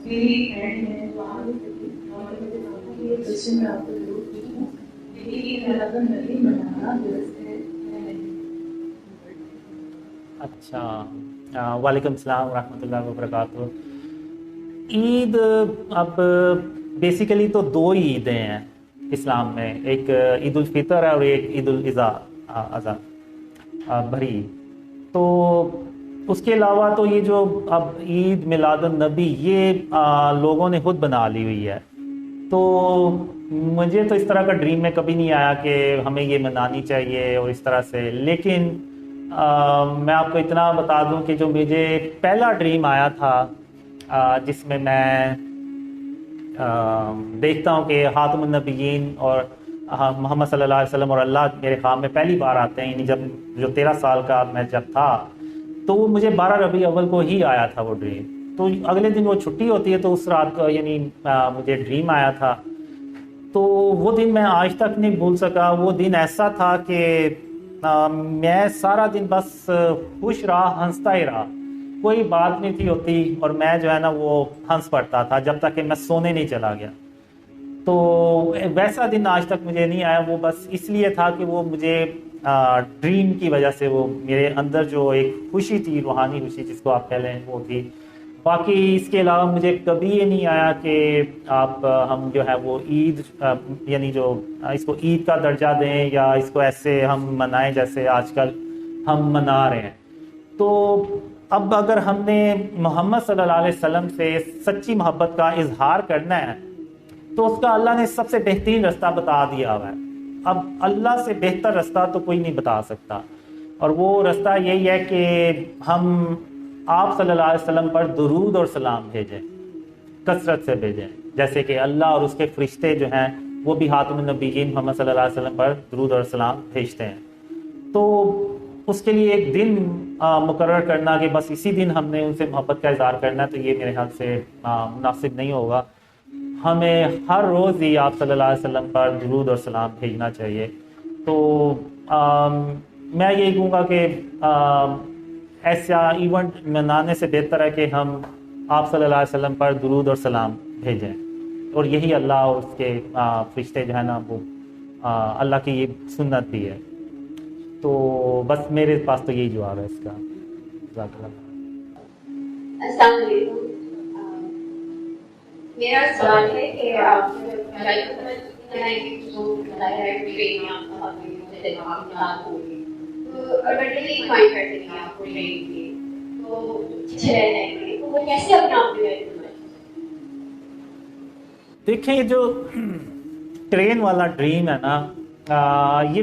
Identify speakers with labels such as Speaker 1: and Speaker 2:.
Speaker 1: میری فرینڈ ہے جو آگے سے تھی اور مجھے کہا تھا کہ یہ کوشچن میں آپ کو ضرور پوچھوں کہ عید میلاد النبی منانا درست ہے یا نہیں.
Speaker 2: اچھا، وعلیکم السلام ورحمۃ اللہ وبرکاتہ. عید اب بیسیکلی تو دو ہی عیدیں ہیں اسلام میں، ایک عید الفطر ہے اور ایک عید الاضحیٰ بھری عید. تو اس کے علاوہ تو یہ جو اب عید میلاد النبی یہ لوگوں نے خود بنا لی ہوئی ہے. تو مجھے تو اس طرح کا ڈریم میں کبھی نہیں آیا کہ ہمیں یہ منانی چاہیے اور اس طرح سے. لیکن میں آپ کو اتنا بتا دوں کہ جو مجھے پہلا ڈریم آیا تھا جس میں دیکھتا ہوں کہ خاتم النبیین اور محمد صلی اللہ علیہ وسلم اور اللہ میرے خواب میں پہلی بار آتے ہیں، یعنی جب جو 13 سال کا میں جب تھا تو وہ مجھے 12 ربیع اول کو ہی آیا تھا وہ ڈریم. تو اگلے دن وہ چھٹی ہوتی ہے تو اس رات کو یعنی مجھے ڈریم آیا تھا. تو وہ دن میں آج تک نہیں بھول سکا. وہ دن ایسا تھا کہ میں سارا دن بس خوش رہا، ہنستا ہی رہا، کوئی بات نہیں تھی ہوتی اور میں جو ہے نا وہ ہنس پڑتا تھا جب تک کہ میں سونے نہیں چلا گیا. تو ویسا دن آج تک مجھے نہیں آیا. وہ بس اس لیے تھا کہ وہ مجھے ڈریم کی وجہ سے وہ میرے اندر جو ایک خوشی تھی، روحانی خوشی جس کو آپ کہہ لیں، وہ تھی. باقی اس کے علاوہ مجھے کبھی یہ نہیں آیا کہ ہم جو ہے وہ عید یعنی جو اس کو عید کا درجہ دیں یا اس کو ایسے ہم منائیں جیسے آج کل ہم منا رہے ہیں. تو اب اگر ہم نے محمد صلی اللہ علیہ وسلم سے سچی محبت کا اظہار کرنا ہے تو اس کا اللہ نے سب سے بہترین رستہ بتا دیا ہوا ہے. اب اللہ سے بہتر رستہ تو کوئی نہیں بتا سکتا، اور وہ رستہ یہی ہے کہ ہم آپ صلی اللہ علیہ وسلم پر درود اور سلام بھیجیں، کثرت سے بھیجیں، جیسے کہ اللہ اور اس کے فرشتے جو ہیں وہ بھی خاتم النبیین محمد صلی اللہ علیہ وسلم پر درود اور سلام بھیجتے ہیں. تو اس کے لیے ایک دن مقرر کرنا کہ بس اسی دن ہم نے ان سے محبت کا اظہار کرنا ہے، تو یہ میرے خیال سے مناسب نہیں ہوگا. ہمیں ہر روز ہی آپ صلی اللہ علیہ وسلم پر درود اور سلام بھیجنا چاہیے. تو میں یہی کہوں گا کہ ایسا ایونٹ منانے سے بہتر ہے کہ ہم آپ صلی اللہ علیہ وسلم پر درود اور سلام بھیجیں، اور یہی اللہ اور اس کے فرشتے جو ہے نا وہ اللہ کی یہ سنت بھی ہے. تو بس میرے پاس تو یہی جواب ہے اس کا. جزاک اللہ.
Speaker 3: السلام علیکم. میرا سوال ہے کہ آپ
Speaker 2: دیکھیں یہ جو ٹرین والا ڈریم ہے نا، یہ